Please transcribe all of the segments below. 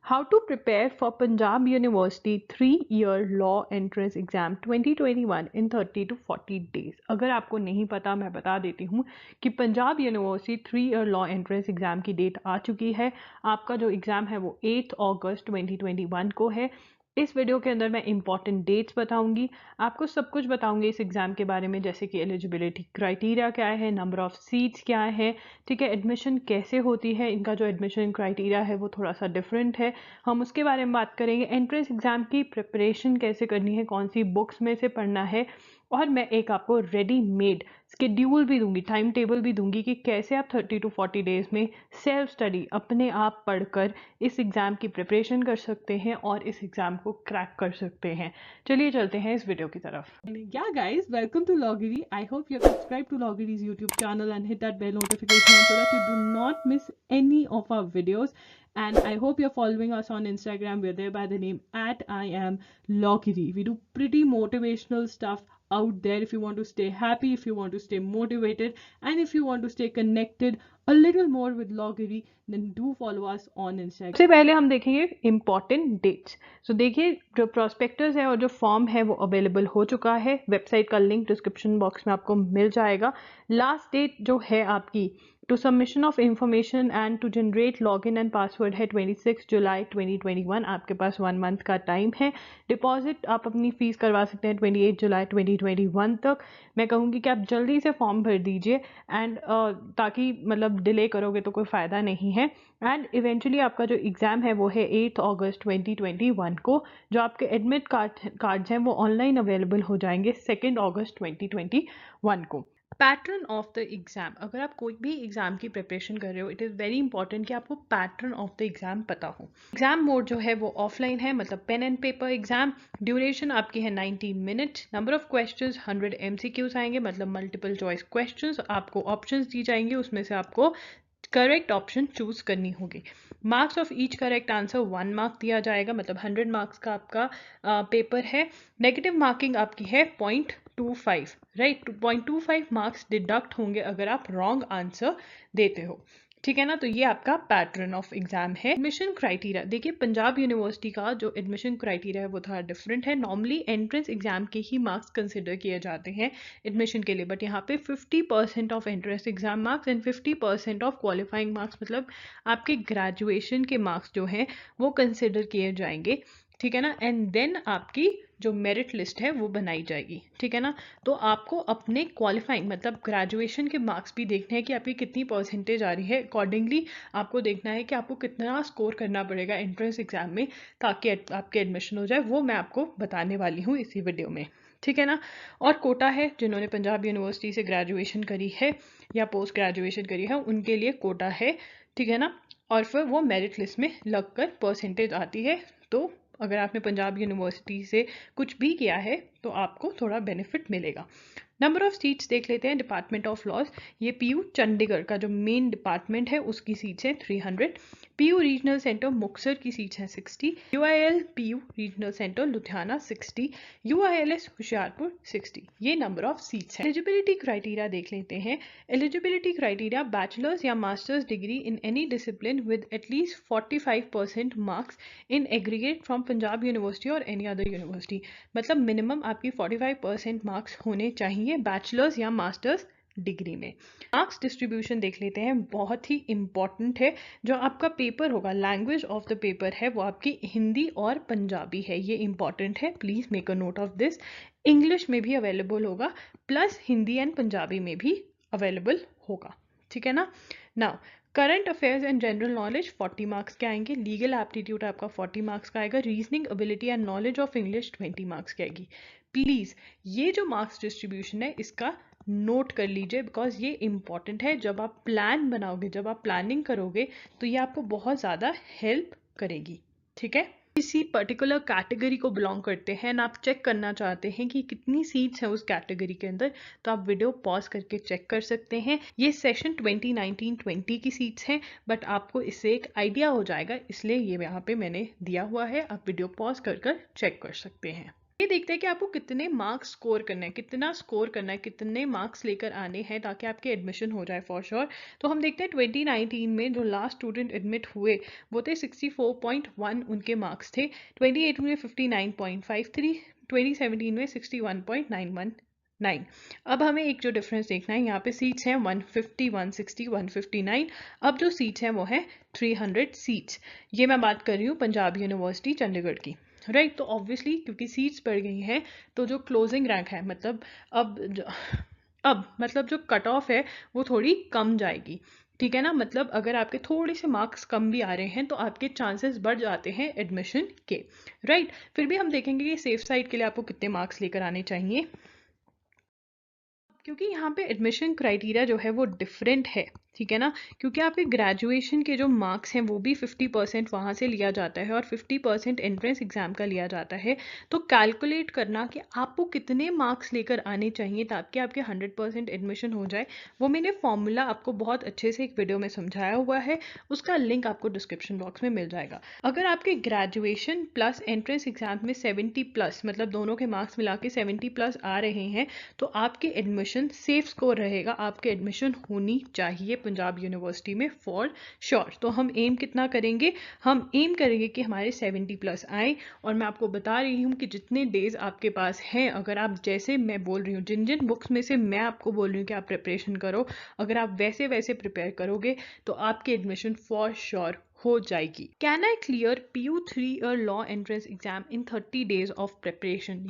How to prepare for Punjab University 3-year law entrance exam 2021 in 30 to 40 days। अगर आपको नहीं पता मैं बता देती हूँ कि Punjab university 3-year law entrance exam की डेट आ चुकी है। आपका जो एग्ज़ाम है वो 8 अगस्त 2021 को है। इस वीडियो के अंदर मैं इंपॉर्टेंट डेट्स बताऊंगी, आपको सब कुछ बताऊंगी इस एग्ज़ाम के बारे में, जैसे कि एलिजिबिलिटी क्राइटेरिया क्या है, नंबर ऑफ़ सीट्स क्या है, ठीक है, एडमिशन कैसे होती है, इनका जो एडमिशन क्राइटेरिया है वो थोड़ा सा डिफरेंट है, हम उसके बारे में बात करेंगे। एंट्रेंस एग्ज़ाम की प्रिपरेशन कैसे करनी है, कौन सी बुक्स में से पढ़ना है, और मैं एक आपको रेडीमेड स्केड्यूल भी दूंगी, टाइम टेबल भी दूंगी कि कैसे आप 30 टू 40 डेज़ में सेल्फ स्टडी अपने आप पढ़कर इस एग्ज़ाम की प्रिपरेशन कर सकते हैं और इस एग्ज़ाम को क्रैक कर सकते हैं। चलिए चलते हैं इस वीडियो की तरफ। Yeah guys, welcome to Loggery. I hope you have subscribed to Loggery's YouTube channel and hit that bell notification so that you do not miss any of our videos. And I hope you're following us on Instagram. We're there by the name @IamLoggery. We do pretty motivational stuff out there if you want to stay happy, if you want to stay motivated, and if you want to stay connected a little more with Loggery, then do follow us on Instagram. सबसे पहले हम देखेंगे important dates. सो देखिए, जो prospectus है और जो form है वो अवेलेबल हो चुका है। वेबसाइट का लिंक डिस्क्रिप्शन बॉक्स में आपको मिल जाएगा। लास्ट डेट जो है आपकी to submission of information and to generate login and password है 26 जुलाई 2021। आपके पास 1 मंथ का टाइम है। डिपॉजिट आप अपनी फ़ीस करवा सकते हैं 28 जुलाई 2021 तक। मैं कहूँगी कि आप जल्दी से फॉर्म भर दीजिए एंड ताकि मतलब डिले करोगे तो कोई फ़ायदा नहीं है। एंड इवेंचुअली आपका जो एग्ज़ाम है वो है 8 अगस्त 2021 को। जो आपके एडमिट कार्ड्स हैं वो ऑनलाइन अवेलेबल हो जाएंगे 2 अगस्त 2021 को। पैटर्न ऑफ द एग्ज़ाम, अगर आप कोई भी एग्ज़ाम की प्रिपरेशन कर रहे हो, इट इज़ वेरी इंपॉर्टेंट कि आपको पैटर्न ऑफ द एग्ज़ाम पता हो। एग्ज़ाम मोड जो है वो ऑफलाइन है, मतलब pen and paper exam. Duration आपकी है 90 मिनट। नंबर ऑफ क्वेश्चंस 100 MCQs आएंगे, मतलब मल्टीपल चॉइस क्वेश्चंस। आपको ऑप्शंस दी जाएंगे, उसमें से आपको करेक्ट ऑप्शन चूज करनी होगी। Marks of each correct answer 1 mark दिया जाएगा, मतलब 100 मार्क्स का आपका पेपर है। नेगेटिव मार्किंग आपकी है 0.25, राइट। 0.25 मार्क्स डिडक्ट होंगे अगर आप रॉन्ग आंसर देते हो, ठीक है ना। तो ये आपका पैटर्न ऑफ एग्जाम है। एडमिशन क्राइटेरिया देखिए, पंजाब यूनिवर्सिटी का जो एडमिशन क्राइटेरिया है वो थोड़ा डिफरेंट है। नॉर्मली एंट्रेंस एग्जाम के ही मार्क्स कंसिडर किए जाते हैं एडमिशन के लिए, बट यहाँ पे 50% of entrance exam marks and 50% of qualifying marks, मतलब आपके ग्रेजुएशन के मार्क्स जो हैं वो कंसिडर किए जाएंगे, ठीक है ना। एंड देन आपकी जो मेरिट लिस्ट है वो बनाई जाएगी, ठीक है ना। तो आपको अपने क्वालिफाइंग मतलब ग्रेजुएशन के मार्क्स भी देखने हैं कि आपकी कितनी परसेंटेज आ रही है। अकॉर्डिंगली आपको देखना है कि आपको कितना स्कोर करना पड़ेगा एंट्रेंस एग्जाम में ताकि आपके एडमिशन हो जाए। वो मैं आपको बताने वाली हूँ इसी वीडियो में, ठीक है ना। और कोटा है, जिन्होंने पंजाब यूनिवर्सिटी से ग्रेजुएशन करी है या पोस्ट ग्रेजुएशन करी है उनके लिए कोटा है, ठीक है ना। और फिर वो मेरिट लिस्ट में लगकर परसेंटेज आती है। तो अगर आपने पंजाब यूनिवर्सिटी से कुछ भी किया है तो आपको थोड़ा बेनिफिट मिलेगा। नंबर ऑफ सीट्स देख लेते हैं। डिपार्टमेंट ऑफ लॉज, ये पीयू चंडीगढ़ का जो मेन डिपार्टमेंट है उसकी सीट्स हैं 300। पीयू रीजनल सेंटर मुक्तसर की सीट्स हैं 60। UIL PU regional centre Ludhiana 60। UILS Hoshiarpur 60। ये नंबर ऑफ सीट्स हैं। एलिजिबिलिटी क्राइटेरिया देख लेते हैं। एलिजिबिलिटी क्राइटेरिया बैचलर्स या masters degree in any discipline with at least 45% marks in aggregate from Punjab university और एनी अदर यूनिवर्सिटी, मतलब मिनिमम आपकी 45% मार्क्स होने चाहिए बैचलर्स या मास्टर्स डिग्री में। मार्क्स डिस्ट्रीब्यूशन देख लेते हैं, बहुत ही इंपॉर्टेंट है। जो आपका पेपर होगा, लैंग्वेज ऑफ द पेपर है वो आपकी हिंदी और पंजाबी है, ये इंपॉर्टेंट है, please make a note of this. English में भी अवेलेबल होगा, प्लस हिंदी एंड पंजाबी में भी अवेलेबल होगा, ठीक है ना। Now current affairs and general knowledge 40 marks के आएंगे। लीगल एप्टीट्यूड आपका 40 मार्क्स का आएगा। Reasoning ability and knowledge of English 20 marks की आएगी। प्लीज़ ये जो मार्क्स डिस्ट्रीब्यूशन है इसका नोट कर लीजिए, बिकॉज ये इंपॉर्टेंट है। जब आप प्लान बनाओगे, जब आप प्लानिंग करोगे तो ये आपको बहुत ज़्यादा हेल्प करेगी, ठीक है। किसी पर्टिकुलर कैटेगरी को बिलोंग करते हैं ना, आप चेक करना चाहते हैं कि कितनी सीट्स हैं उस कैटेगरी के अंदर, तो आप वीडियो पॉज करके चेक कर सकते हैं। ये सेशन 2019-20 की सीट्स हैं, बट आपको इससे एक आइडिया हो जाएगा, इसलिए ये यहाँ पे मैंने दिया हुआ है, आप वीडियो पॉज कर चेक कर सकते हैं। ये देखते हैं कि आपको कितने मार्क्स स्कोर करना है, कितना स्कोर करना है, कितने मार्क्स लेकर आने हैं ताकि आपके एडमिशन हो जाए फॉर श्योर। तो हम देखते हैं 2019 में जो लास्ट स्टूडेंट एडमिट हुए वो थे 64.1 उनके मार्क्स थे, 2018 में 59.53, 2017 में 61.919। अब हमें एक जो डिफरेंस देखना है, यहाँ पे सीट्स हैं 150, 160, 159। अब जो सीट्स हैं वो है 300 सीट्स। ये मैं बात कर रही हूँ पंजाब यूनिवर्सिटी चंडीगढ़ की, राइट। तो ऑब्वियसली क्योंकि सीट्स बढ़ गई हैं तो जो क्लोजिंग रैंक है मतलब अब जो कट ऑफ है वो थोड़ी कम जाएगी, ठीक है ना। मतलब अगर आपके थोड़े से मार्क्स कम भी आ रहे हैं तो आपके चांसेस बढ़ जाते हैं एडमिशन के, राइट। फिर भी हम देखेंगे कि सेफ साइड के लिए आपको कितने मार्क्स लेकर आने चाहिए, क्योंकि यहाँ पे एडमिशन क्राइटेरिया जो है वो डिफरेंट है, ठीक है ना। क्योंकि आपके ग्रेजुएशन के जो मार्क्स हैं वो भी 50% वहाँ से लिया जाता है और 50% एंट्रेंस एग्जाम का लिया जाता है। तो कैलकुलेट करना कि आपको कितने मार्क्स लेकर आने चाहिए ताकि आपके 100% एडमिशन हो जाए, वो मैंने फॉर्मूला आपको बहुत अच्छे से एक वीडियो में समझाया हुआ है, उसका लिंक आपको डिस्क्रिप्शन बॉक्स में मिल जाएगा। अगर आपके ग्रेजुएशन प्लस एंट्रेंस एग्जाम में 70+ मतलब दोनों के मार्क्स मिला के 70+ आ रहे हैं तो आपके एडमिशन सेफ स्कोर रहेगा, आपके एडमिशन होनी चाहिए पंजाब यूनिवर्सिटी में फॉर श्योर। तो हम एम कितना करेंगे, हम एम करेंगे कि हमारे 70+ आए। और मैं आपको बता रही हूँ कि जितने डेज आपके पास हैं, अगर आप जैसे मैं बोल रही हूँ, जिन जिन बुक्स में से मैं आपको बोल रही हूँ कि आप प्रिपरेशन करो, अगर आप वैसे वैसे प्रिपेयर करोगे तो आपकी एडमिशन फॉर श्योर हो जाएगी। Can I clear PU3 year law entrance exam in 30 days of preparation?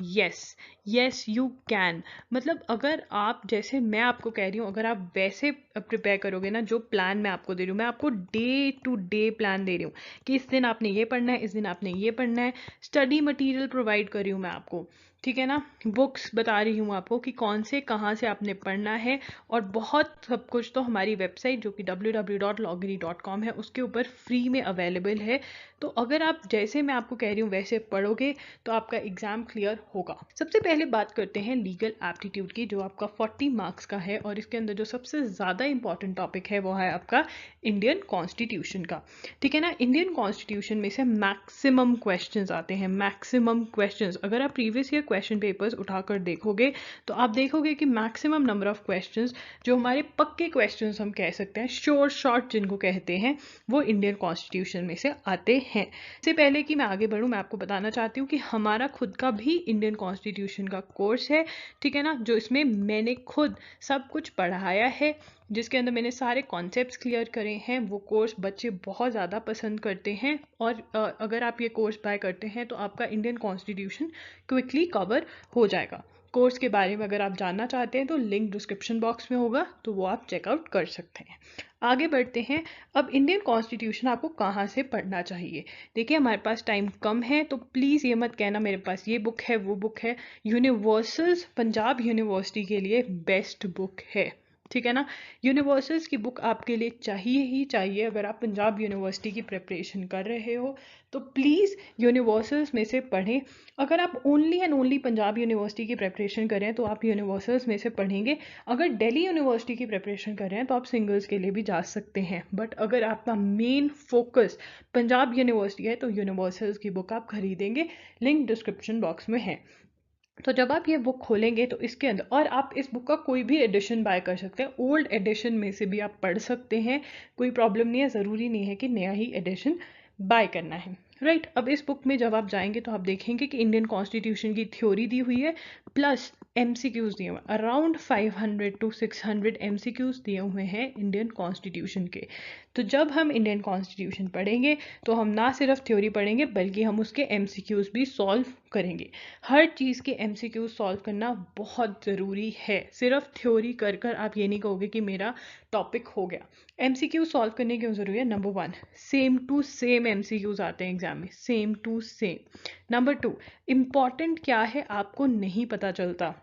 Yes you can. मतलब अगर आप, जैसे मैं आपको कह रही हूँ, अगर आप वैसे प्रिपेयर करोगे ना, जो प्लान मैं आपको दे रही हूँ, मैं आपको डे टू डे प्लान दे रही हूँ कि इस दिन आपने ये पढ़ना है, इस दिन आपने ये पढ़ना है, स्टडी मटेरियल प्रोवाइड कर रही हूँ मैं आपको, ठीक है ना। बुक्स बता रही हूँ आपको कि कौन से कहाँ से आपने पढ़ना है, और बहुत सब कुछ तो हमारी वेबसाइट जो कि www.loggery.com है उसके ऊपर फ्री में अवेलेबल है। तो अगर आप, जैसे मैं आपको कह रही हूँ, वैसे पढ़ोगे तो आपका एग्जाम क्लियर होगा। सबसे पहले बात करते हैं लीगल एप्टीट्यूड की, जो आपका 40 मार्क्स का है, और इसके अंदर जो सबसे ज़्यादा इंपॉर्टेंट टॉपिक है वो है आपका इंडियन कॉन्स्टिट्यूशन का, ठीक है ना। इंडियन कॉन्स्टिट्यूशन में से मैक्सिमम क्वेश्चंस आते हैं, मैक्सिमम क्वेश्चंस। अगर आप प्रीवियस ईयर क्वेश्चन पेपर्स उठाकर देखोगे तो आप देखोगे कि मैक्सिमम नंबर ऑफ क्वेश्चंस, जो हमारे पक्के क्वेश्चंस हम कह सकते हैं, श्योर शॉर्ट जिनको कहते हैं, वो इंडियन कॉन्स्टिट्यूशन में से आते हैं। इससे पहले कि मैं आगे बढ़ूं, मैं आपको बताना चाहती हूँ कि हमारा खुद का भी इंडियन कॉन्स्टिट्यूशन का कोर्स है, ठीक है ना, जो इसमें मैंने खुद सब कुछ पढ़ाया है, जिसके अंदर मैंने सारे कॉन्सेप्ट्स क्लियर करे हैं। वो कोर्स बच्चे बहुत ज़्यादा पसंद करते हैं, और अगर आप ये कोर्स बाय करते हैं तो आपका इंडियन कॉन्स्टिट्यूशन क्विकली कवर हो जाएगा। कोर्स के बारे में अगर आप जानना चाहते हैं तो लिंक डिस्क्रिप्शन बॉक्स में होगा, तो वो आप चेकआउट कर सकते हैं। आगे बढ़ते हैं। अब इंडियन कॉन्स्टिट्यूशन आपको कहाँ से पढ़ना चाहिए? देखिए, हमारे पास टाइम कम है, तो प्लीज़ ये मत कहना मेरे पास ये बुक है वो बुक है। यूनिवर्सल्स पंजाब यूनिवर्सिटी के लिए बेस्ट बुक है, ठीक है ना। यूनिवर्सल्स की बुक आपके लिए चाहिए ही चाहिए। अगर आप पंजाब यूनिवर्सिटी की प्रिपरेशन कर रहे हो तो प्लीज़ यूनिवर्सल्स में से पढ़ें। अगर आप only and only Punjab university की प्रिपरेशन कर रहे हैं तो आप यूनिवर्सल्स में से पढ़ेंगे। अगर दिल्ली यूनिवर्सिटी की प्रिपरेशन कर रहे हैं तो आप सिंगल्स के लिए भी जा सकते हैं, बट अगर आपका मेन फोकस पंजाब यूनिवर्सिटी है तो यूनिवर्सल्स की बुक आप खरीदेंगे, लिंक डिस्क्रिप्शन बॉक्स में है। तो जब आप ये बुक खोलेंगे तो इसके अंदर, और आप इस बुक का कोई भी एडिशन बाय कर सकते हैं, ओल्ड एडिशन में से भी आप पढ़ सकते हैं, कोई प्रॉब्लम नहीं है। ज़रूरी नहीं है कि नया ही एडिशन बाय करना है, राइट। अब इस बुक में जब आप जाएंगे तो आप देखेंगे कि इंडियन कॉन्स्टिट्यूशन की थ्योरी दी हुई है, प्लस MCQs दिए हुए हैं। अराउंड 500 to 600 MCQs दिए हुए हैं इंडियन कॉन्स्टिट्यूशन के। तो जब हम इंडियन कॉन्स्टिट्यूशन पढ़ेंगे तो हम ना सिर्फ थ्योरी पढ़ेंगे बल्कि हम उसके MCQs भी सॉल्व करेंगे। हर चीज़ के MCQs सॉल्व करना बहुत ज़रूरी है। सिर्फ थ्योरी कर कर आप ये नहीं कहोगे कि मेरा टॉपिक हो गया। MCQ सॉल्व करने क्यों ज़रूरी है? Number 1, same to same MCQs आते हैं एग्जाम में, same to same. Number 2, important क्या है आपको नहीं पता चलता,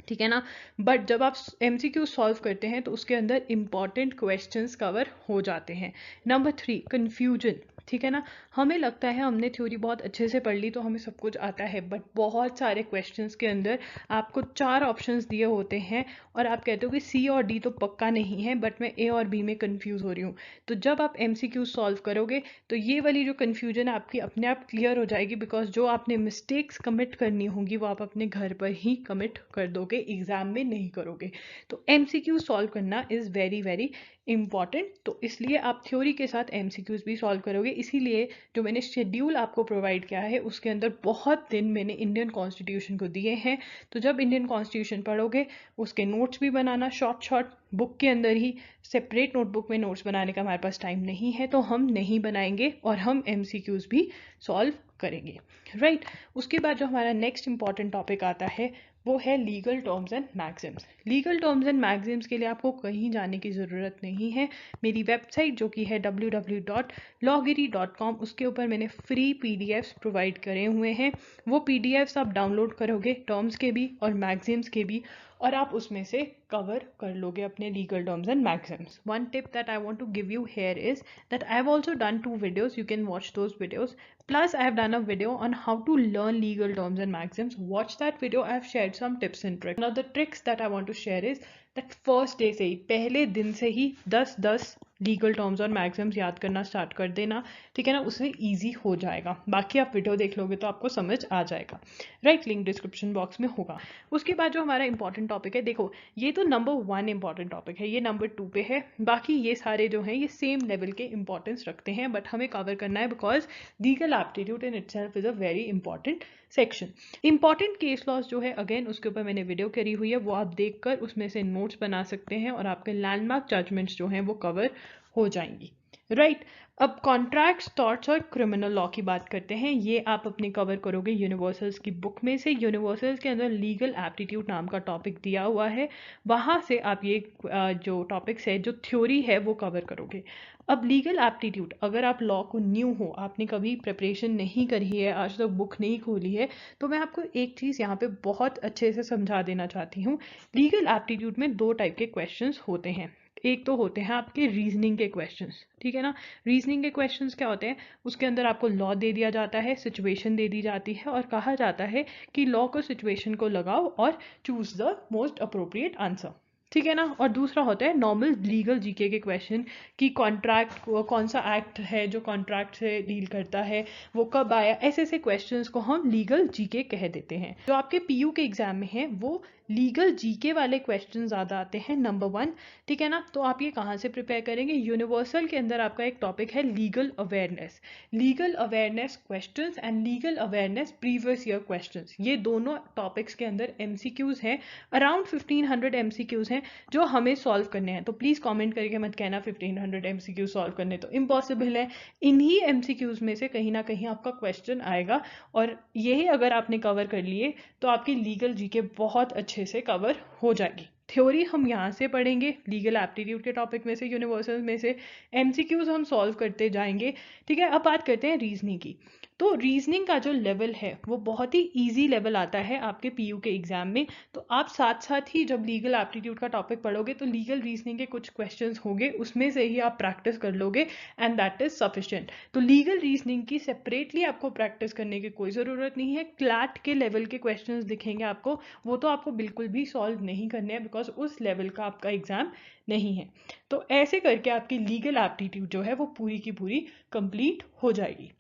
ठीक है ना। बट जब आप MCQ सॉल्व करते हैं तो उसके अंदर इंपॉर्टेंट क्वेश्चंस कवर हो जाते हैं। Number 3, confusion. ठीक है ना। हमें लगता है हमने थ्योरी बहुत अच्छे से पढ़ ली तो हमें सब कुछ आता है, बट बहुत सारे क्वेश्चंस के अंदर आपको 4 ऑप्शंस दिए होते हैं और आप कहते हो कि सी और डी तो पक्का नहीं है, बट मैं ए और बी में कंफ्यूज हो रही हूँ। तो जब आप एमसीक्यू सॉल्व करोगे तो ये वाली जो कन्फ्यूजन है आपकी अपने आप क्लियर हो जाएगी, बिकॉज जो आपने मिस्टेक्स कमिट करनी होंगी वो आप अपने घर पर ही कमिट कर दोगे, एग्जाम में नहीं करोगे। तो एमसीक्यू सॉल्व करना इज़ वेरी वेरी इम्पॉर्टेंट। तो इसलिए आप थ्योरी के साथ एमसीक्यूज भी सॉल्व करोगे। इसीलिए जो मैंने शेड्यूल आपको प्रोवाइड किया है उसके अंदर बहुत दिन मैंने इंडियन कॉन्स्टिट्यूशन को दिए हैं। तो जब इंडियन कॉन्स्टिट्यूशन पढ़ोगे उसके नोट्स भी बनाना शॉर्ट शॉर्ट बुक के अंदर ही। सेपरेट नोटबुक में नोट्स बनाने का हमारे पास टाइम नहीं है तो हम नहीं बनाएंगे और हम एमसीक्यूज भी सॉल्व करेंगे, राइट। उसके बाद जो हमारा नेक्स्ट इंपॉर्टेंट टॉपिक आता है वो है legal terms and Maxim's. Legal terms and Maxim's के लिए आपको कहीं जाने की ज़रूरत नहीं है। मेरी वेबसाइट जो कि है www.logiri.com, उसके ऊपर मैंने फ्री पीडीएफ्स प्रोवाइड करे हुए हैं। वो पीडीएफ्स आप डाउनलोड करोगे टर्म्स के भी और मैक्सिम्स के भी, और आप उसमें से कवर कर लोगे अपने legal terms and maxims. One tip that I want to give you here is that I have also done 2 videos. You can watch those videos. Plus, I have done a video on how to learn legal terms and maxims. Watch that video. I have shared some tips and tricks. Now, the tricks that I want to share is that first day से ही, पहले दिन से ही 10-10 legal terms और Maxim's याद करना start कर देना, ठीक है ना। उससे ईजी हो जाएगा। बाकी आप वीडियो देख लोगे तो आपको समझ आ जाएगा, राइट। लिंक डिस्क्रिप्शन बॉक्स में होगा। उसके बाद जो हमारा इंपॉर्टेंट टॉपिक है, देखो ये तो नंबर 1 इंपॉर्टेंट टॉपिक है, ये नंबर 2 पे है। बाकी ये सारे जो हैं ये सेम लेवल के इंपॉर्टेंस रखते हैं, बट हमें कवर करना है because legal aptitude in itself is a very important section. Important case laws जो है अगेन उसके ऊपर मैंने वीडियो करी हुई है, वो आप देखकर उसमें से नोट्स बना सकते हैं और आपके लैंडमार्क जजमेंट्स जो हैं वो कवर हो जाएंगी, राइट। अब कॉन्ट्रैक्ट्स, टॉर्ट्स और क्रिमिनल लॉ की बात करते हैं। ये आप अपने कवर करोगे यूनिवर्सल्स की बुक में से। यूनिवर्सल्स के अंदर लीगल एप्टीट्यूड नाम का टॉपिक दिया हुआ है, वहाँ से आप ये जो टॉपिक्स है, जो थ्योरी है वो कवर करोगे। अब लीगल एप्टीट्यूड, अगर आप लॉ को न्यू हो, आपने कभी प्रिपरेशन नहीं करी है, आज तक बुक नहीं खोली है, तो मैं आपको एक चीज़ यहाँ पे बहुत अच्छे से समझा देना चाहती हूँ। लीगल एप्टीट्यूड में 2 टाइप के क्वेश्चंस होते हैं। एक तो होते हैं आपके रीजनिंग के क्वेश्चंस, ठीक है ना। रीजनिंग के क्वेश्चंस क्या होते हैं, उसके अंदर आपको लॉ दे दिया जाता है, सिचुएशन दे दी जाती है और कहा जाता है कि लॉ को सिचुएशन को लगाओ और choose the most appropriate answer, ठीक है ना। और दूसरा होता है नॉर्मल लीगल जीके के क्वेश्चन कि कॉन्ट्रैक्ट कौन सा एक्ट है जो कॉन्ट्रैक्ट से डील करता है, वो कब आया, ऐसे ऐसे क्वेश्चंस को हम लीगल जीके कह देते हैं। जो आपके पीयू के एग्जाम में है वो लीगल जीके वाले क्वेश्चन ज़्यादा आते हैं, नंबर 1, ठीक है ना। तो आप ये कहाँ से प्रिपेयर करेंगे, यूनिवर्सल के अंदर आपका एक टॉपिक है legal awareness. Legal awareness questions and legal awareness previous year questions, ये दोनों टॉपिक्स के अंदर एमसीक्यूज हैं। अराउंड 1500 एमसीक्यूज हैं जो हमें सॉल्व करने हैं। तो प्लीज़ कमेंट करके मत कहना 1500 एमसीक्यू सॉल्व करने तो इम्पॉसिबल है। इन्हीं एमसीक्यूज में से कहीं ना कहीं आपका क्वेश्चन आएगा और यही अगर आपने कवर कर लिए तो आपकी लीगल जीके बहुत अच्छे से कवर हो जाएगी। थ्योरी हम यहाँ से पढ़ेंगे लीगल एप्टीट्यूड के टॉपिक में से, यूनिवर्सल में से, एमसीक्यूज हम सॉल्व करते जाएंगे, ठीक है। अब बात करते हैं रीजनिंग की। तो रीजनिंग का जो लेवल है वो बहुत ही इजी लेवल आता है आपके पीयू के एग्जाम में। तो आप साथ साथ ही जब लीगल एप्टीट्यूड का टॉपिक पढ़ोगे तो लीगल रीजनिंग के कुछ क्वेश्चंस होंगे, उसमें से ही आप प्रैक्टिस कर लोगे एंड दैट इज सफिशिएंट। तो लीगल रीजनिंग की सेपरेटली आपको प्रैक्टिस करने की कोई ज़रूरत नहीं है। क्लैट के लेवल के क्वेश्चंस दिखेंगे आपको, वो तो आपको बिल्कुल भी सॉल्व नहीं करने हैं बिकॉज उस लेवल का आपका एग्जाम नहीं है। तो ऐसे करके आपकी लीगल एप्टीट्यूड जो है वो पूरी की पूरी कंप्लीट हो जाएगी।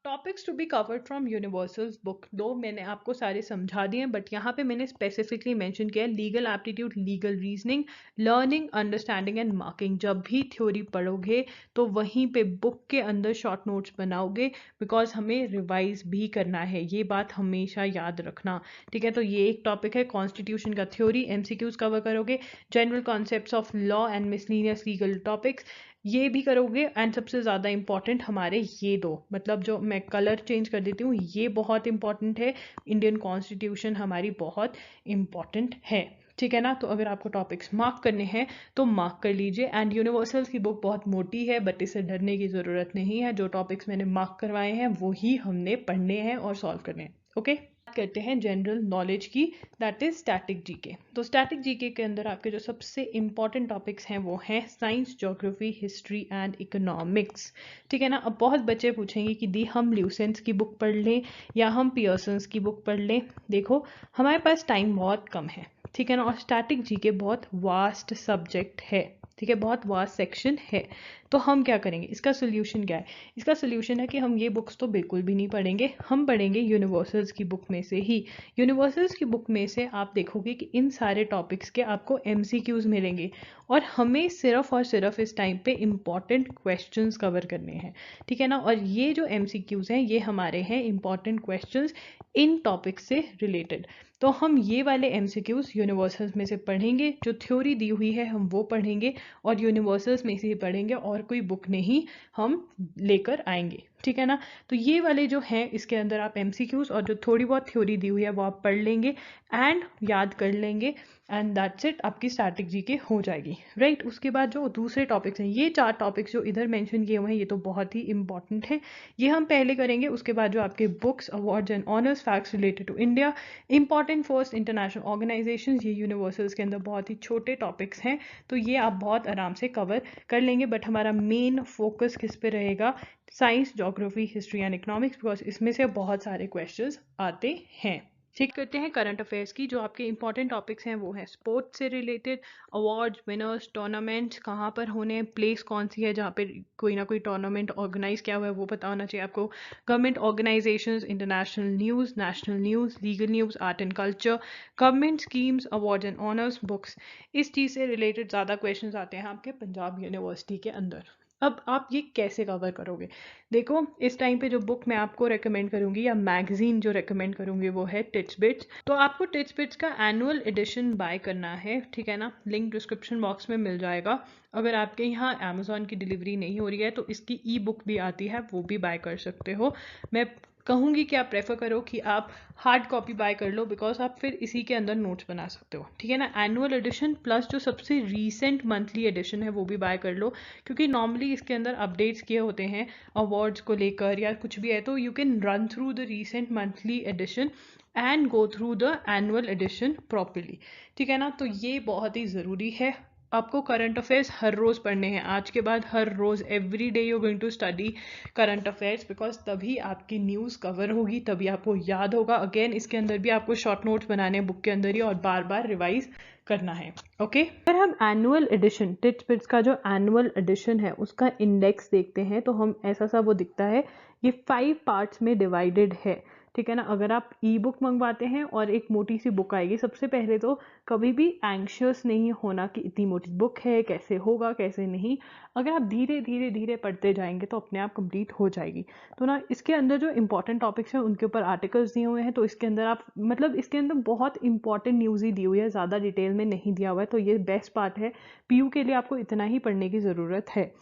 Topics to be covered from universals book, दो मैंने आपको सारे समझा दिए हैं, बट यहाँ पे मैंने स्पेसिफिकली मेंशन किया है legal aptitude, legal reasoning, learning, understanding and marking. जब भी थ्योरी पढ़ोगे तो वहीं पे बुक के अंदर शॉर्ट नोट्स बनाओगे बिकॉज हमें रिवाइज भी करना है, ये बात हमेशा याद रखना, ठीक है। तो ये एक टॉपिक है कॉन्स्टिट्यूशन का थ्योरी, एमसीक्यूज कवर करोगे, general concepts of law and miscellaneous legal topics ये भी करोगे। एंड सबसे ज़्यादा इंपॉर्टेंट हमारे ये दो, मतलब जो मैं कलर चेंज कर देती हूँ, ये बहुत इंपॉर्टेंट है। इंडियन कॉन्स्टिट्यूशन हमारी बहुत इंपॉर्टेंट है, ठीक है ना। तो अगर आपको टॉपिक्स मार्क करने हैं तो मार्क कर लीजिए। एंड यूनिवर्सल्स की बुक बहुत मोटी है बट इससे डरने की ज़रूरत नहीं है। जो टॉपिक्स मैंने मार्क करवाए हैं वो ही हमने पढ़ने हैं और सॉल्व करने हैं, ओके। करते हैं जनरल नॉलेज की, दैट इज स्टैटिक जीके। तो स्टैटिक जीके के अंदर आपके जो सबसे इंपॉर्टेंट टॉपिक्स हैं वो हैं science, geography, history and economics. ठीक है ना। अब बहुत बच्चे पूछेंगे कि दी हम ल्यूसेंस की बुक पढ़ लें या हम पियर्सन्स की बुक पढ़ लें। देखो हमारे पास टाइम बहुत कम है, ठीक है ना, और स्टैटिक जीके बहुत वास्ट सब्जेक्ट है, ठीक है, बहुत वास्ट सेक्शन है। तो हम क्या करेंगे, इसका सोल्यूशन क्या है? इसका सोल्यूशन है कि हम ये बुक्स तो बिल्कुल भी नहीं पढ़ेंगे, हम पढ़ेंगे यूनिवर्सल्स की बुक में से ही। यूनिवर्सल्स की बुक में से आप देखोगे कि इन सारे टॉपिक्स के आपको एमसीक्यूज मिलेंगे और हमें सिर्फ और सिर्फ इस टाइम पे इंपॉर्टेंट क्वेश्चंस कवर करने हैं, ठीक है ना। और ये जो एमसीक्यूज हैं ये हमारे हैं इंपॉर्टेंट क्वेश्चंस इन टॉपिक से रिलेटेड। तो हम ये वाले एमसीक्यूज यूनिवर्सल्स में से पढ़ेंगे, जो थ्योरी दी हुई है हम वो पढ़ेंगे और यूनिवर्सल्स में से ही पढ़ेंगे और कोई बुक नहीं हम लेकर आएंगे, ठीक है ना। तो ये वाले जो हैं इसके अंदर आप एमसीक्यूज और जो थोड़ी बहुत थ्योरी दी हुई है वो आप पढ़ लेंगे एंड याद कर लेंगे एंड दैट्स इट, आपकी स्टैटिक जीके हो जाएगी, राइट। उसके बाद जो दूसरे टॉपिक्स हैं, ये 4 टॉपिक्स जो इधर मेंशन किए हुए हैं ये तो बहुत ही इंपॉर्टेंट है, ये हम पहले करेंगे। उसके बाद जो आपके books, awards and honours, facts related to India, important first international organisations, ये यूनिवर्सल्स के अंदर बहुत ही छोटे टॉपिक्स हैं, तो ये आप बहुत आराम से कवर कर लेंगे। बट हमारा मेन फोकस किस पे रहेगा? Science, geography, history and economics, because इसमें से बहुत सारे क्वेश्चंस आते हैं। ठीक करते हैं करंट अफेयर्स की। जो आपके इंपॉर्टेंट टॉपिक्स हैं वो हैं स्पोर्ट्स से रिलेटेड, अवार्ड्स, विनर्स, टूर्नामेंट्स कहाँ पर होने हैं, प्लेस कौन सी है जहाँ पे कोई ना कोई टूर्नामेंट ऑर्गेनाइज किया हुआ है वो पता होना चाहिए आपको, government organisations, international news, national news, legal news, art and culture, government schemes, awards and honours, books, इस चीज़ से रिलेटेड ज़्यादा क्वेश्चंस आते हैं आपके पंजाब यूनिवर्सिटी के अंदर। अब आप ये कैसे कवर करोगे? देखो इस टाइम पे जो बुक मैं आपको रेकमेंड करूंगी या मैगजीन जो रेकमेंड करूंगी वो है टिट्स बिट्स। तो आपको टिट्स बिट्स का एनुअल एडिशन बाय करना है, ठीक है ना, लिंक डिस्क्रिप्शन बॉक्स में मिल जाएगा। अगर आपके यहाँ अमेजोन की डिलीवरी नहीं हो रही है तो इसकी ई बुक भी आती है, वो भी बाय कर सकते हो। मैं कहूँगी कि आप प्रेफर करो कि आप हार्ड कॉपी बाय कर लो, बिकॉज आप फिर इसी के अंदर नोट्स बना सकते हो, ठीक है ना। एनुअल एडिशन प्लस जो सबसे रीसेंट मंथली एडिशन है वो भी बाय कर लो, क्योंकि नॉर्मली इसके अंदर अपडेट्स किए होते हैं अवार्ड्स को लेकर या कुछ भी है, तो you can run through the recent monthly edition and go through the annual edition properly, ठीक है ना। तो ये बहुत ही ज़रूरी है। आपको करंट अफेयर्स हर रोज़ पढ़ने हैं, आज के बाद हर रोज़ every day you going to study current affairs, because तभी आपकी न्यूज़ कवर होगी, तभी आपको याद होगा। अगेन इसके अंदर भी आपको शॉर्ट नोट्स बनाने हैं बुक के अंदर ही और बार बार रिवाइज करना है, ओके। अगर हम एनुअल एडिशन, टिट्स बिट्स का जो एनुअल एडिशन है उसका इंडेक्स देखते हैं तो हम ऐसा सा वो दिखता है, ये 5 पार्ट्स में डिवाइडेड है, ठीक है ना। अगर आप ई बुक मंगवाते हैं और एक मोटी सी बुक आएगी, सबसे पहले तो कभी भी एंग्शियस नहीं होना कि इतनी मोटी बुक है, कैसे होगा कैसे नहीं। अगर आप धीरे धीरे धीरे पढ़ते जाएंगे तो अपने आप कंप्लीट हो जाएगी। तो ना इसके अंदर जो इंपॉर्टेंट टॉपिक्स हैं उनके ऊपर आर्टिकल्स दिए हुए हैं, तो इसके अंदर आप मतलब इसके अंदर बहुत इंपॉर्टेंट न्यूज़ ही दी हुई है, ज़्यादा डिटेल में नहीं दिया हुआ है, तो ये बेस्ट पार्ट है। पीयू के लिए आपको इतना ही पढ़ने की ज़रूरत है,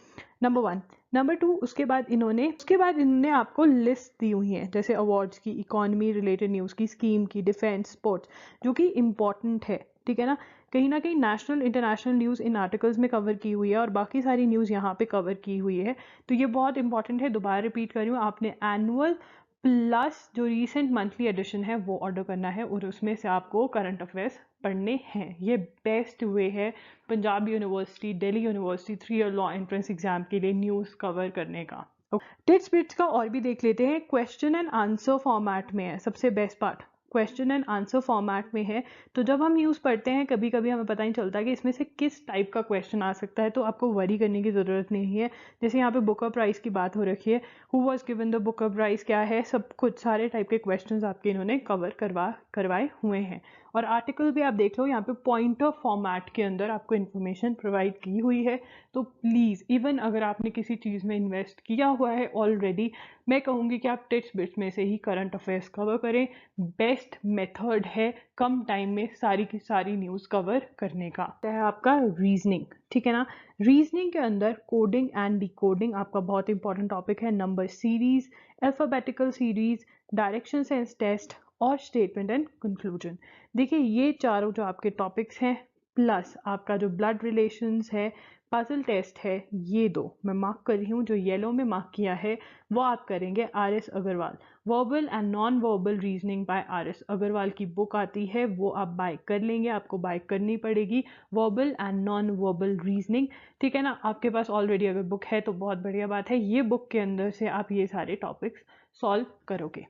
नंबर 1। नंबर 2, उसके बाद इन्होंने आपको लिस्ट दी हुई है, जैसे अवार्ड्स की, इकोनॉमी रिलेटेड न्यूज़ की, स्कीम की, डिफेंस, स्पोर्ट्स, जो कि इम्पॉर्टेंट है, ठीक है ना कहीं नेशनल इंटरनेशनल न्यूज़ इन आर्टिकल्स में कवर की हुई है और बाकी सारी न्यूज़ यहाँ पे कवर की हुई है, तो ये बहुत इंपॉर्टेंट है। दोबारा रिपीट कर रही हूँ, आपने एनुअल प्लस जो रीसेंट मंथली एडिशन है वो ऑर्डर करना है और उसमें से आपको करंट अफेयर्स पढ़ने हैं। ये बेस्ट वे है Punjab university, Delhi university 3 year law entrance exam के लिए न्यूज़ कवर करने का। टिट्स बिट्स का और भी देख लेते हैं। क्वेश्चन एंड आंसर फॉर्मेट में है सबसे best part, question and answer format में है। तो जब हम न्यूज़ पढ़ते हैं कभी कभी हमें पता नहीं चलता कि इसमें से किस टाइप का क्वेश्चन आ सकता है, तो आपको वरी करने की ज़रूरत नहीं है। जैसे यहाँ पे बुकर प्राइज़ की बात हो रखी है, who was given the Booker prize क्या है, सब कुछ सारे टाइप के क्वेश्चंस आपके इन्होंने कवर करवाए हुए हैं। और आर्टिकल भी आप देख लो, यहाँ पे पॉइंटर फॉर्मेट के अंदर आपको इन्फॉर्मेशन प्रोवाइड की हुई है। तो प्लीज़ इवन अगर आपने किसी चीज़ में इन्वेस्ट किया हुआ है ऑलरेडी, मैं कहूँगी कि आप टिट्स बिट्स में से ही करंट अफेयर्स कवर करें। बेस्ट मेथड है कम टाइम में सारी की सारी न्यूज़ कवर करने का। है आपका रीजनिंग, ठीक है ना। रीजनिंग के अंदर कोडिंग एंड डिकोडिंग आपका बहुत इंपॉर्टेंट टॉपिक है। Number series, alphabetical series, direction sense test और स्टेटमेंट एंड कंक्लूजन। देखिए ये चारों जो आपके टॉपिक्स हैं, प्लस आपका जो ब्लड रिलेशंस है, पजल टेस्ट है, ये दो मैं मार्क कर रही हूँ, जो येलो में मार्क किया है वो आप करेंगे RS Agarwal. Verbal and non verbal reasoning by RS Agarwal की बुक आती है, वो आप बाय कर लेंगे, आपको बाय करनी पड़ेगी, verbal and non verbal reasoning, ठीक है ना। आपके पास ऑलरेडी अगर बुक है तो बहुत बढ़िया बात है, ये बुक के अंदर से आप ये सारे टॉपिक्स सॉल्व करोगे।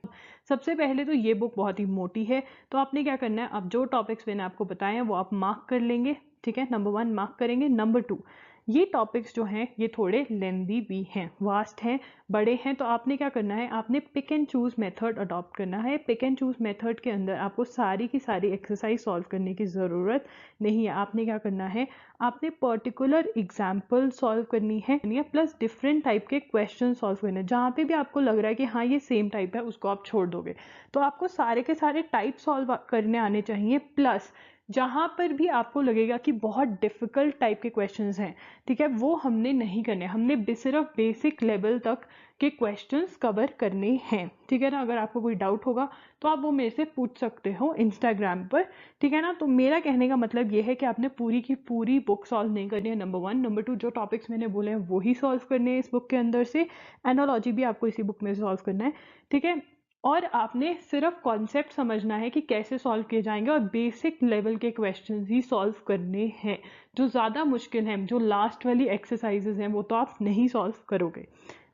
सबसे पहले तो ये बुक बहुत ही मोटी है, तो आपने क्या करना है, अब जो टॉपिक्स मैंने आपको बताए हैं वो आप मार्क कर लेंगे, ठीक है। नंबर 1 मार्क करेंगे। नंबर 2, ये टॉपिक्स जो हैं ये थोड़े लेंदी भी हैं, वास्ट हैं, बड़े हैं, तो आपने क्या करना है, आपने pick and choose method adopt करना है। पिक एंड चूज मेथड के अंदर आपको सारी की सारी एक्सरसाइज सॉल्व करने की ज़रूरत नहीं है। आपने क्या करना है, आपने पर्टिकुलर एग्जाम्पल सॉल्व करनी है, प्लस डिफरेंट टाइप के क्वेश्चन सॉल्व करने हैं। जहाँ पे भी आपको लग रहा है कि हाँ ये सेम टाइप है, उसको आप छोड़ दोगे। तो आपको सारे के सारे टाइप सॉल्व करने आने चाहिए, प्लस जहाँ पर भी आपको लगेगा कि बहुत डिफिकल्ट टाइप के क्वेश्चंस हैं, ठीक है, वो हमने नहीं करने, हमने सिर्फ बेसिक लेवल तक के क्वेश्चंस कवर करने हैं, ठीक है ना। अगर आपको कोई डाउट होगा तो आप वो मेरे से पूछ सकते हो इंस्टाग्राम पर, ठीक है ना। तो मेरा कहने का मतलब ये है कि आपने पूरी की पूरी बुक सॉल्व नहीं करनी है, नंबर 1। नंबर 2, जो टॉपिक्स मैंने बोले हैं वही सॉल्व करने हैं इस बुक के अंदर से, एनालॉजी भी आपको इसी बुक में सॉल्व करना है, ठीक है। और आपने सिर्फ कॉन्सेप्ट समझना है कि कैसे सॉल्व किए जाएंगे, और बेसिक लेवल के क्वेश्चंस ही सॉल्व करने हैं। जो ज़्यादा मुश्किल हैं, जो लास्ट वाली एक्सरसाइजेज हैं, वो तो आप नहीं सॉल्व करोगे,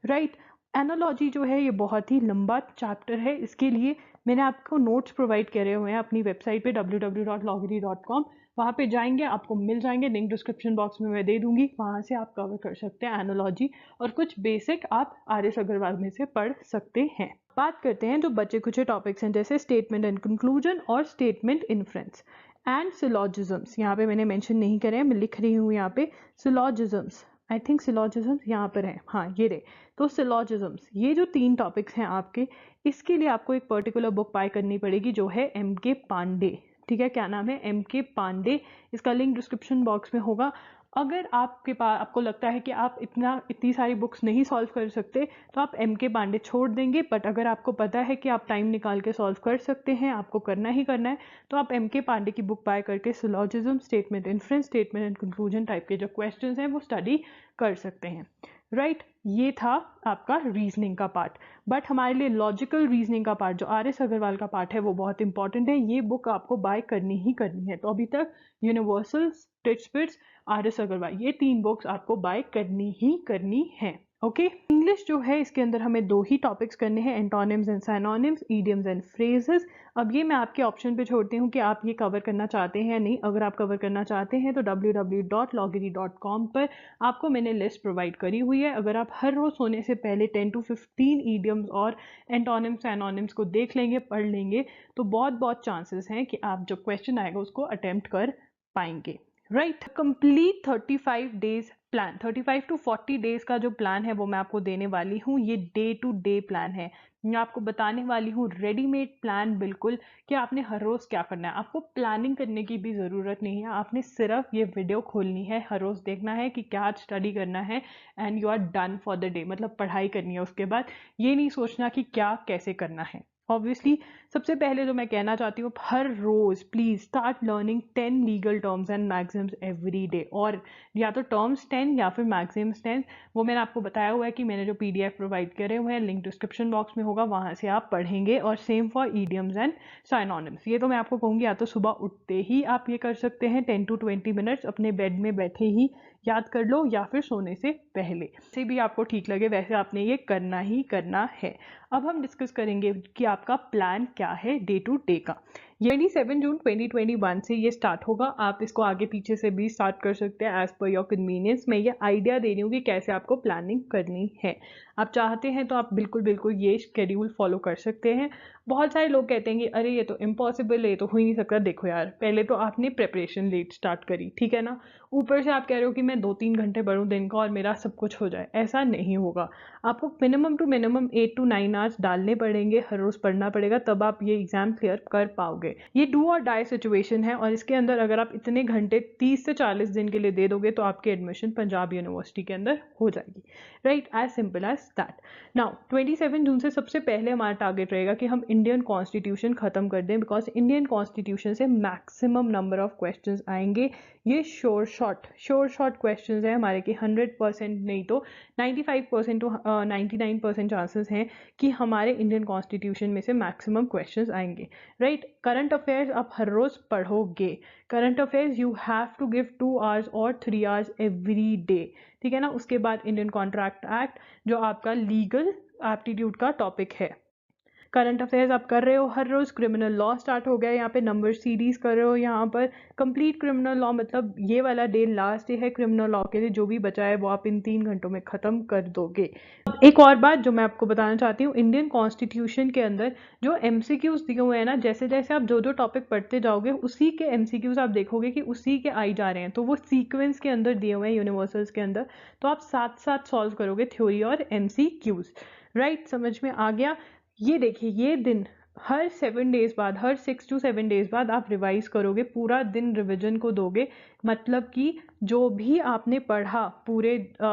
राइट। एनालॉजी जो है ये बहुत ही लंबा चैप्टर है, इसके लिए मैंने आपको नोट्स प्रोवाइड करे हुए हैं अपनी वेबसाइट पे www.loggery.com। वहाँ पे जाएंगे, आपको मिल जाएंगे, लिंक डिस्क्रिप्शन बॉक्स में मैं दे दूंगी, वहाँ से आप कवर कर सकते हैं एनालॉजी, और कुछ बेसिक आप RS अग्रवाल में से पढ़ सकते हैं। बात करते हैं जो बचे कुछ टॉपिक्स हैं, जैसे स्टेटमेंट एंड कंक्लूजन और स्टेटमेंट इन्फ्रेंस एंड सिलॉजिज्म्स। यहाँ पे मैंने मेंशन नहीं करे हैं, मैं लिख रही हूँ यहाँ पे सिलॉजिज्म्स, आई थिंक सिलॉजिज्म्स यहाँ पर है, हाँ ये रहे। तो सिलॉजिज्म्स, ये जो 3 टॉपिक्स हैं आपके, इसके लिए आपको एक पर्टिकुलर बुक बाय करनी पड़ेगी, जो है MK पांडे, ठीक है। क्या नाम है, MK पांडे। इसका लिंक डिस्क्रिप्शन बॉक्स में होगा। अगर आपके पास, आपको लगता है कि आप इतनी सारी बुक्स नहीं सॉल्व कर सकते, तो आप MK पांडे छोड़ देंगे, बट अगर आपको पता है कि आप टाइम निकाल के सॉल्व कर सकते हैं, आपको करना ही करना है, तो आप MK पांडे की बुक बाय करके syllogism, statement inference, statement and conclusion type के जो क्वेश्चंस हैं वो स्टडी कर सकते हैं, राइट। ये था आपका रीजनिंग का पार्ट, बट हमारे लिए लॉजिकल रीजनिंग का पार्ट, जो RS अग्रवाल का पार्ट है, वो बहुत इंपॉर्टेंट है। ये बुक आपको बाय करनी ही करनी है। तो अभी तक यूनिवर्सल, स्टिट्सपिट्ज, RS अग्रवाल, ये 3 बुक्स आपको बाय करनी ही करनी है, ओके। इंग्लिश जो है, इसके अंदर हमें 2 ही टॉपिक्स करने हैं, antonyms and synonyms, idioms and phrases. अब ये मैं आपके ऑप्शन पे छोड़ती हूँ कि आप ये कवर करना चाहते हैं या नहीं। अगर आप कवर करना चाहते हैं तो www.loggery.com पर आपको मैंने लिस्ट प्रोवाइड करी हुई है। अगर आप हर रोज सोने से पहले 10 to 15 इडियम्स और एंटोनिम्स साइनोनिम्स को देख लेंगे, पढ़ लेंगे, तो बहुत चांसेस हैं कि आप जो क्वेश्चन आएगा उसको अटेम्प्ट कर पाएंगे, right. Complete 35 days plan, 35 to 40 days का जो प्लान है वो मैं आपको देने वाली हूँ। ये डे टू डे प्लान है, मैं आपको बताने वाली हूँ रेडीमेड प्लान, बिल्कुल, कि आपने हर रोज़ क्या करना है। आपको प्लानिंग करने की भी ज़रूरत नहीं है, आपने सिर्फ ये वीडियो खोलनी है, हर रोज़ देखना है कि क्या स्टडी करना है, and you are done for the day. मतलब पढ़ाई करनी है, उसके बाद ये नहीं सोचना कि क्या कैसे करना है। ऑब्वियसली सबसे पहले जो मैं कहना चाहती हूँ, हर रोज please start learning 10 legal terms and maxims every day, और या तो टर्म्स 10 या फिर मैक्सिम्स 10। वो मैंने आपको बताया हुआ है कि मैंने जो PDF प्रोवाइड करे हुए हैं, लिंक डिस्क्रिप्शन बॉक्स में होगा, वहाँ से आप पढ़ेंगे। और same for idioms and synonyms, ये तो मैं आपको कहूँगी या तो सुबह उठते ही आप ये कर सकते हैं, 10 to 20 मिनट्स अपने बेड में बैठे ही याद कर लो, या फिर सोने से पहले, से भी आपको ठीक लगे वैसे आपने ये करना ही करना है। अब हम डिस्कस करेंगे कि आपका प्लान क्या है डे टू डे का। 27 जून 2021 से ये स्टार्ट होगा, आप इसको आगे पीछे से भी स्टार्ट कर सकते हैं एज पर योर कन्वीनियंस। मैं ये आइडिया दे रही हूँ कि कैसे आपको प्लानिंग करनी है। आप चाहते हैं तो आप बिल्कुल ये शेड्यूल फॉलो कर सकते हैं। बहुत सारे लोग कहते हैं कि अरे ये तो इम्पॉसिबल है, ये तो हो ही नहीं सकता। देखो यार, पहले तो आपने प्रेपरेशन लेट स्टार्ट करी, ठीक है ना, ऊपर से आप कह रहे हो कि मैं 2-3 घंटे पढूं दिन का और मेरा सब कुछ हो जाए, ऐसा नहीं होगा। आपको minimum to minimum 8 to 9 hours डालने पड़ेंगे, हर रोज़ पढ़ना पड़ेगा, तब आप ये एग्ज़ाम क्लियर कर पाओगे। जाओगे। ये डू और डाई सिचुएशन है और इसके अंदर अगर आप इतने घंटे 30 से 40 दिन के लिए दे दोगे तो आपकी एडमिशन पंजाब यूनिवर्सिटी के अंदर हो जाएगी, right, as simple as that. Now 27 जून से सबसे पहले हमारा टारगेट रहेगा कि हम इंडियन कॉन्स्टिट्यूशन खत्म कर दें, बिकॉज इंडियन कॉन्स्टिट्यूशन से मैक्सिमम नंबर ऑफ क्वेश्चंस आएंगे। ये श्योर शॉट क्वेश्चंस है हमारे कि 100% नहीं तो 95% टू 99% चांसेस हैं कि हमारे इंडियन कॉन्स्टिट्यूशन में से मैक्सिमम क्वेश्चंस आएंगे, राइट। करंट अफेयर्स आप हर रोज पढ़ोगे। Current affairs you have to give 2 hours और 3 आवर्स एवरी डे, ठीक है ना। उसके बाद इंडियन कॉन्ट्रैक्ट एक्ट जो आपका लीगल एप्टीट्यूड का टॉपिक है। करंट अफेयर्स आप कर रहे हो हर रोज। क्रिमिनल लॉ स्टार्ट हो गया, यहाँ पे नंबर सीरीज कर रहे हो, यहाँ पर कंप्लीट क्रिमिनल लॉ, मतलब ये वाला डे लास्ट डे है क्रिमिनल लॉ के लिए। जो भी बचा है वो आप इन 3 घंटों में खत्म कर दोगे। अब एक और बात जो मैं आपको बताना चाहती हूँ, इंडियन कॉन्स्टिट्यूशन के अंदर जो एमसीक्यूज दिए हुए हैं ना, जैसे जैसे आप जो जो टॉपिक पढ़ते जाओगे उसी के एमसीक्यूज आप देखोगे कि उसी के आई जा रहे हैं, तो वो सीक्वेंस के अंदर दिए हुए हैं यूनिवर्सल्स के अंदर, तो आप साथ साथ सॉल्व करोगे थ्योरी और एमसीक्यूज, राइट। समझ में आ गया। ये देखिए, ये दिन हर 7 डेज बाद, हर 6 to 7 डेज बाद आप रिवाइज करोगे, पूरा दिन रिवीजन को दोगे। मतलब कि जो भी आपने पढ़ा पूरे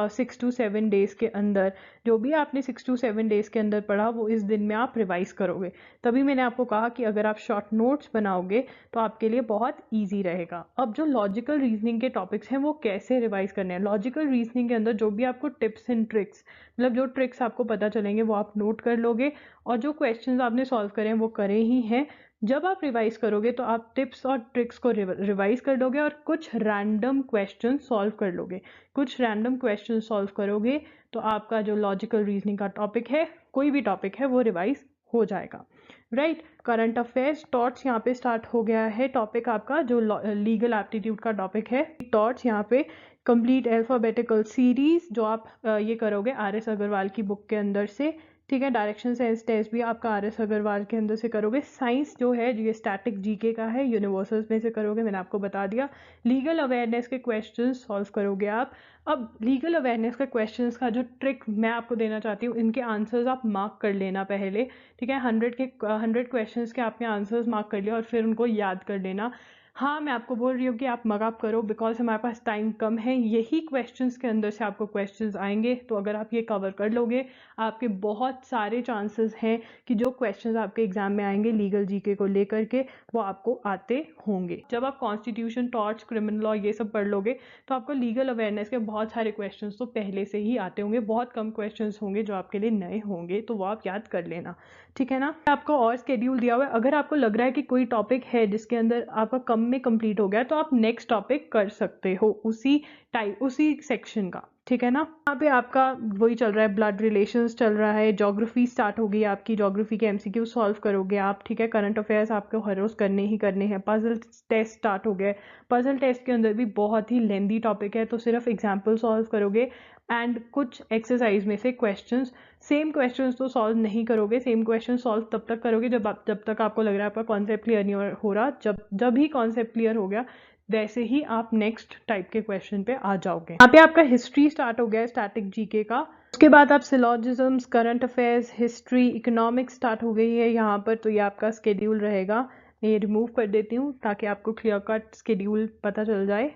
6 to 7 डेज के अंदर, जो भी आपने 6 to 7 डेज के अंदर पढ़ा वो इस दिन में आप रिवाइज करोगे। तभी मैंने आपको कहा कि अगर आप शॉर्ट नोट्स बनाओगे तो आपके लिए बहुत ईजी रहेगा। अब जो लॉजिकल रीजनिंग के टॉपिक्स हैं वो कैसे रिवाइज करने हैं। लॉजिकल रीजनिंग के अंदर जो भी आपको टिप्स एंड ट्रिक्स, मतलब जो ट्रिक्स आपको पता चलेंगे वो आप नोट कर लोगे, और जो क्वेश्चंस आपने सॉल्व करे हैं वो करे ही हैं। जब आप रिवाइज करोगे तो आप टिप्स और ट्रिक्स को रिवाइज कर लोगे और कुछ रैंडम क्वेश्चन सॉल्व कर लोगे। कुछ रैंडम क्वेश्चन सॉल्व करोगे तो आपका जो लॉजिकल रीजनिंग का टॉपिक है, कोई भी टॉपिक है, वो रिवाइज हो जाएगा, राइट। करंट अफेयर्स टॉट्स यहाँ पे स्टार्ट हो गया है। टॉपिक आपका जो लीगल एप्टीट्यूड का टॉपिक है, टॉट्स यहाँ पे कंप्लीट अल्फाबेटिकल सीरीज जो आप ये करोगे RS अग्रवाल की बुक के अंदर से, ठीक है। डायरेक्शन सेंस टेस्ट भी आपका RS अग्रवाल के अंदर से करोगे। साइंस जो है ये स्टैटिक जीके का है, यूनिवर्सल्स में से करोगे, मैंने आपको बता दिया। लीगल अवेयरनेस के क्वेश्चन सॉल्व करोगे आप। अब लीगल अवेयरनेस के क्वेश्चंस का जो ट्रिक मैं आपको देना चाहती हूँ, इनके आंसर्स आप मार्क कर लेना पहले, ठीक है। 100 क्वेश्चंस के आपने आंसर्स मार्क कर लिया और फिर उनको याद कर लेना। हाँ, मैं आपको बोल रही हूँ कि आप मगअप करो, बिकॉज हमारे पास टाइम कम है। यही क्वेश्चंस के अंदर से आपको क्वेश्चंस आएंगे, तो अगर आप ये कवर कर लोगे, आपके बहुत सारे चांसेस हैं कि जो क्वेश्चंस आपके एग्जाम में आएंगे लीगल जीके को लेकर के, वो आपको आते होंगे। जब आप कॉन्स्टिट्यूशन, टॉर्ट्स, क्रिमिनल लॉ ये सब पढ़ लोगे तो आपको लीगल अवेयरनेस के बहुत सारे क्वेश्चंस तो पहले से ही आते होंगे। बहुत कम क्वेश्चंस होंगे जो आपके लिए नए होंगे, तो वो आप याद कर लेना, ठीक है ना। आपको और स्केड्यूल दिया हुआ है। अगर आपको लग रहा है कि कोई टॉपिक है जिसके अंदर आपका कम में कंप्लीट हो गया, तो आप नेक्स्ट टॉपिक कर सकते हो उसी सेक्शन का, ठीक है ना। यहाँ पे आपका वही चल रहा है, ब्लड रिलेशंस चल रहा है। ज्योग्राफी स्टार्ट हो गई आपकी, ज्योग्राफी के एमसीक्यू सॉल्व करोगे आप, ठीक है। करंट अफेयर्स आपको हर रोज करने ही करने हैं। पजल टेस्ट स्टार्ट हो गया। पजल टेस्ट के अंदर भी बहुत ही लेंदी टॉपिक है, तो सिर्फ एग्जाम्पल सॉल्व करोगे एंड कुछ एक्सरसाइज में से क्वेश्चंस, सेम क्वेश्चंस तो सॉल्व नहीं करोगे। सेम क्वेश्चन सॉल्व तब तक करोगे जब तक आपको लग रहा है आपका कॉन्सेप्ट क्लियर नहीं हो रहा। जब ही कॉन्सेप्ट क्लियर हो गया, वैसे ही आप नेक्स्ट टाइप के क्वेश्चन पे आ जाओगे। यहाँ पे आपका हिस्ट्री स्टार्ट हो गया है, स्टैटिक जीके का। उसके बाद आप syllogisms, current affairs, history, economics start हो गई है यहाँ पर। तो ये आपका स्केड्यूल रहेगा। मैं ये रिमूव कर देती हूँ ताकि आपको क्लियर कट स्केड्यूल पता चल जाए।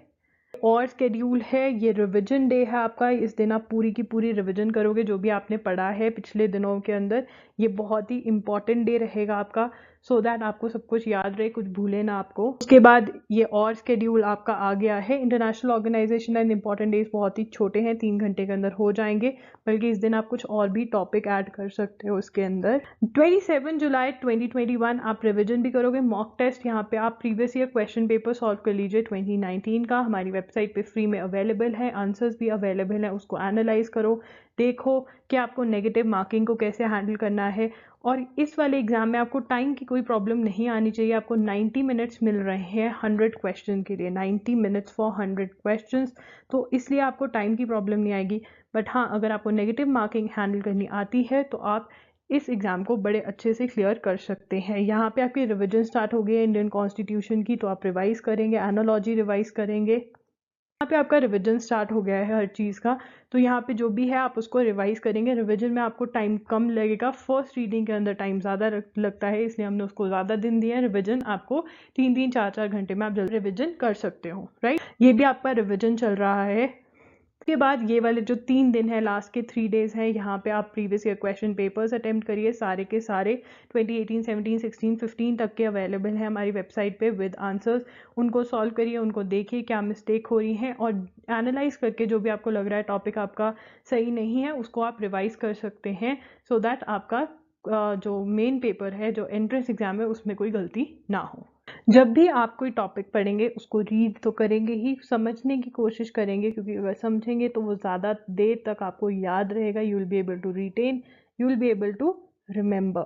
और स्केड्यूल है, ये रिवीजन डे है आपका। इस दिन आप पूरी की पूरी रिवीजन करोगे जो भी आपने पढ़ा है पिछले दिनों के अंदर। ये बहुत ही इंपॉर्टेंट डे रहेगा आपका, सो दैट आपको सब कुछ याद रहे, कुछ भूले ना आपको। उसके बाद ये और स्केड्यूल आपका आ गया है। International organisation and important days बहुत ही छोटे हैं, 3 घंटे के अंदर हो जाएंगे, बल्कि इस दिन आप कुछ और भी टॉपिक ऐड कर सकते हो उसके अंदर। 27 जुलाई 2021 आप रिवीजन भी करोगे। मॉक टेस्ट यहाँ पे आप previous year question paper solve कर लीजिए 2019 का, हमारी वेबसाइट पे फ्री में अवेलेबल है, आंसर्स भी अवेलेबल है। उसको एनालाइज करो, देखो कि आपको नेगेटिव मार्किंग को कैसे हैंडल करना है। और इस वाले एग्जाम में आपको टाइम की कोई प्रॉब्लम नहीं आनी चाहिए। आपको 90 मिनट्स मिल रहे हैं 100 क्वेश्चन के लिए, 90 मिनट्स फॉर 100 क्वेश्चंस, तो इसलिए आपको टाइम की प्रॉब्लम नहीं आएगी। बट हाँ, अगर आपको नेगेटिव मार्किंग हैंडल करनी आती है तो आप इस एग्जाम को बड़े अच्छे से क्लियर कर सकते हैं। यहाँ पे आपकी रिवीजन स्टार्ट हो गई है इंडियन कॉन्स्टिट्यूशन की, तो आप रिवाइज करेंगे, एनालॉजी रिवाइज करेंगे, यहाँ पे आपका रिवीजन स्टार्ट हो गया है हर चीज़ का, तो यहाँ पे जो भी है आप उसको रिवाइज करेंगे। रिवीजन में आपको टाइम कम लगेगा, फर्स्ट रीडिंग के अंदर टाइम ज़्यादा लगता है, इसलिए हमने उसको ज़्यादा दिन दिया है। रिवीजन आपको 3-3, 4-4 घंटे में आप जल्दी रिवीजन कर सकते हो, राइट। ये भी आपका रिवीजन चल रहा है। उसके बाद ये वाले जो 3 दिन है, लास्ट के 3 डेज़ हैं, यहाँ पे आप previous year question papers attempt करिए, सारे के सारे 2018, 17, 16, 15 तक के अवेलेबल है हमारी वेबसाइट पे विद आंसर्स। उनको सॉल्व करिए, उनको देखिए क्या मिस्टेक हो रही है, और एनालाइज करके जो भी आपको लग रहा है टॉपिक आपका सही नहीं है उसको आप रिवाइज कर सकते हैं, सो दैट आपका जो मेन पेपर है, जो एंट्रेंस एग्जाम है, उसमें कोई गलती ना हो। जब भी आप कोई टॉपिक पढ़ेंगे उसको रीड तो करेंगे ही, समझने की कोशिश करेंगे, क्योंकि अगर समझेंगे तो वो ज़्यादा देर तक आपको याद रहेगा, you will be able to retain, you will be able to remember,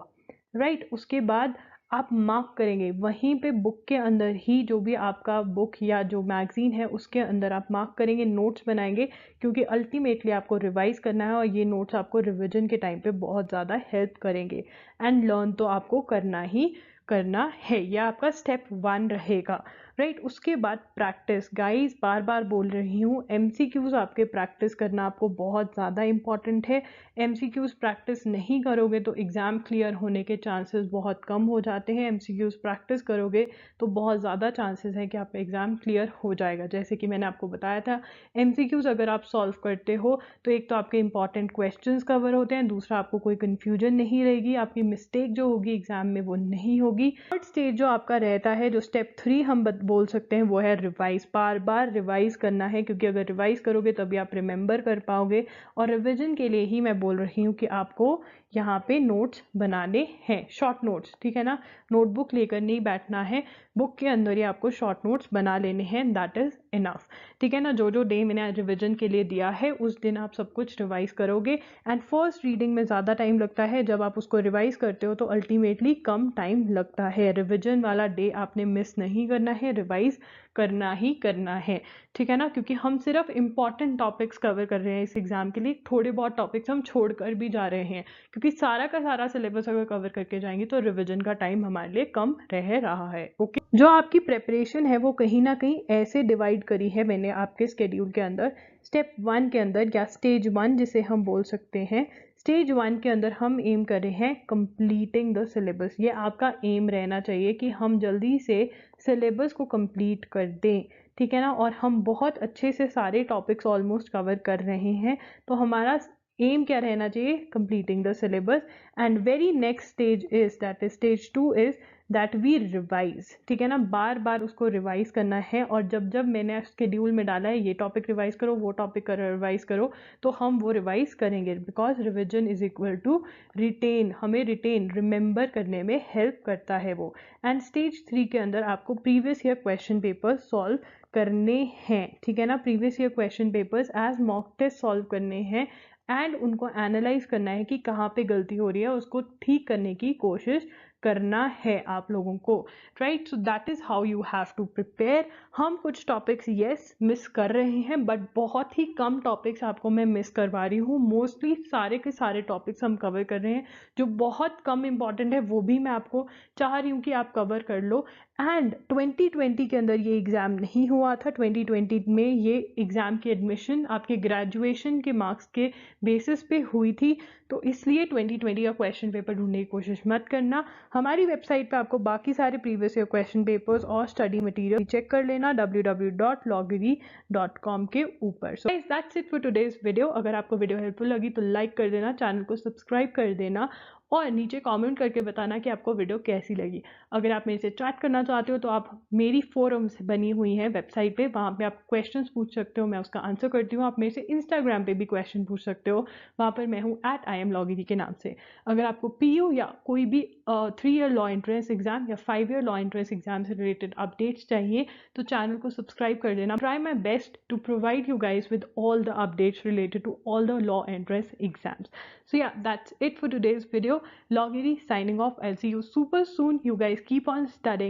right. उसके बाद आप मार्क करेंगे वहीं पे बुक के अंदर ही, जो भी आपका बुक या जो मैगजीन है उसके अंदर आप मार्क करेंगे, नोट्स बनाएंगे, क्योंकि अल्टीमेटली आपको रिवाइज करना है और ये नोट्स आपको रिवीजन के टाइम पे बहुत ज़्यादा हेल्प करेंगे। एंड लर्न तो आपको करना ही करना है, यह आपका स्टेप 1 रहेगा, राइट। उसके बाद प्रैक्टिस, गाइस बार बार बोल रही हूँ, एमसीक्यूज आपके प्रैक्टिस करना आपको बहुत ज़्यादा इंपॉर्टेंट है। एमसीक्यूज प्रैक्टिस नहीं करोगे तो एग्ज़ाम क्लियर होने के चांसेस बहुत कम हो जाते हैं। एमसीक्यूज प्रैक्टिस करोगे तो बहुत ज़्यादा चांसेस है कि आपका एग्ज़ाम क्लियर हो जाएगा। जैसे कि मैंने आपको बताया था, एमसीक्यूज अगर आप सॉल्व करते हो तो एक तो आपके इंपॉर्टेंट क्वेश्चंस कवर होते हैं, दूसरा आपको कोई कन्फ्यूजन नहीं रहेगी, आपकी मिस्टेक जो होगी एग्ज़ाम में वो नहीं होगी। थर्ड स्टेज जो आपका रहता है, जो स्टेप 3 हम बोल सकते हैं, वो है रिवाइज। बार बार रिवाइज करना है, क्योंकि अगर रिवाइज करोगे तभी आप रिमेंबर कर पाओगे, और रिविजन के लिए ही मैं बोल रही हूँ कि आपको यहाँ पे नोट्स बनाने हैं, शॉर्ट नोट्स, ठीक है ना। नोटबुक लेकर नहीं बैठना है, बुक के अंदर ही आपको शॉर्ट नोट्स बना लेने हैं, दैट इज़ इनफ, ठीक है ना। जो जो डे मैंने रिविजन के लिए दिया है उस दिन आप सब कुछ रिवाइज करोगे। एंड फर्स्ट रीडिंग में ज़्यादा टाइम लगता है, जब आप उसको रिवाइज करते हो तो अल्टीमेटली कम टाइम लगता है। रिविजन वाला डे आपने मिस नहीं करना है, रिवाइज करना ही करना है, ठीक है ना, क्योंकि हम सिर्फ इंपॉर्टेंट टॉपिक्स कवर कर रहे हैं इस एग्जाम के लिए, थोड़े बहुत टॉपिक्स हम छोड़कर भी जा रहे हैं, क्योंकि सारा का सारा सिलेबस अगर कवर करके जाएंगे तो रिवीजन का टाइम हमारे लिए कम रह रहा है, ओके। जो आपकी प्रेपरेशन है वो कहीं ना कहीं ऐसे डिवाइड करी है मैंने आपके स्केड्यूल के अंदर, स्टेप 1 के अंदर, या स्टेज 1 जिसे हम बोल सकते हैं। स्टेज 1 के अंदर हम एम कर रहे हैं कंप्लीटिंग द सिलेबस। ये आपका एम रहना चाहिए कि हम जल्दी से सिलेबस को कंप्लीट कर दें, ठीक है ना, और हम बहुत अच्छे से सारे टॉपिक्स ऑलमोस्ट कवर कर रहे हैं, तो हमारा एम क्या रहना चाहिए, completing the syllabus. And very next stage is, that is stage 2 is that we revise, ठीक है ना, बार बार उसको रिवाइज करना है, और जब जब मैंने शेड्यूल में डाला है ये टॉपिक रिवाइज करो, वो टॉपिक रिवाइज करो, तो हम वो रिवाइज करेंगे, because revision is equal to retain, हमें रिटेन रिमेंबर करने में हेल्प करता है वो। एंड स्टेज 3 के अंदर आपको previous year question paper solve करने हैं, ठीक है ना, previous year question papers as mock test solve करने हैं, एंड उनको एनालाइज करना है कि कहाँ पे गलती हो रही है, उसको ठीक करने की कोशिश करना है आप लोगों को, right. So that is how you have to prepare. हम कुछ टॉपिक्स यस मिस कर रहे हैं, बट बहुत ही कम टॉपिक्स आपको मैं मिस करवा रही हूँ, मोस्टली सारे के सारे टॉपिक्स हम कवर कर रहे हैं, जो बहुत कम इंपॉर्टेंट है वो भी मैं आपको चाह रही हूँ कि आप कवर कर लो। एंड 2020 के अंदर ये एग्ज़ाम नहीं हुआ था, 2020 में ये एग्ज़ाम की एडमिशन आपके ग्रेजुएशन के मार्क्स के बेसिस पे हुई थी, तो इसलिए 2020 का क्वेश्चन पेपर ढूंढने की कोशिश मत करना। हमारी वेबसाइट पे आपको बाकी सारे प्रीवियस ईयर क्वेश्चन पेपर्स और स्टडी मटेरियल चेक कर लेना www.loggery.com के ऊपर। So that's it for today's video. अगर आपको वीडियो हेल्पफुल लगी तो लाइक कर देना, चैनल को सब्सक्राइब कर देना, और नीचे कमेंट करके बताना कि आपको वीडियो कैसी लगी। अगर आप मेरे से चैट करना चाहते हो तो आप मेरी फोरम्स बनी हुई हैं वेबसाइट पे, वहाँ पे आप क्वेश्चंस पूछ सकते हो, मैं उसका आंसर करती हूँ। आप मेरे से इंस्टाग्राम पे भी क्वेश्चन पूछ सकते हो, वहाँ पर मैं हूँ @IamLoggery के नाम से। अगर आपको PU या कोई भी 3 ईयर लॉ एंट्रेंस एग्जाम या 5 ईयर लॉ एंट्रेंस एग्जाम से रिलेटेड अपडेट्स चाहिए तो चैनल को सब्सक्राइब कर देना। Try my best to provide you guys with all the updates related to all the law entrance exams. So yeah, that's it for today's video. Loggery signing off. I'll see you super soon. You guys keep on studying.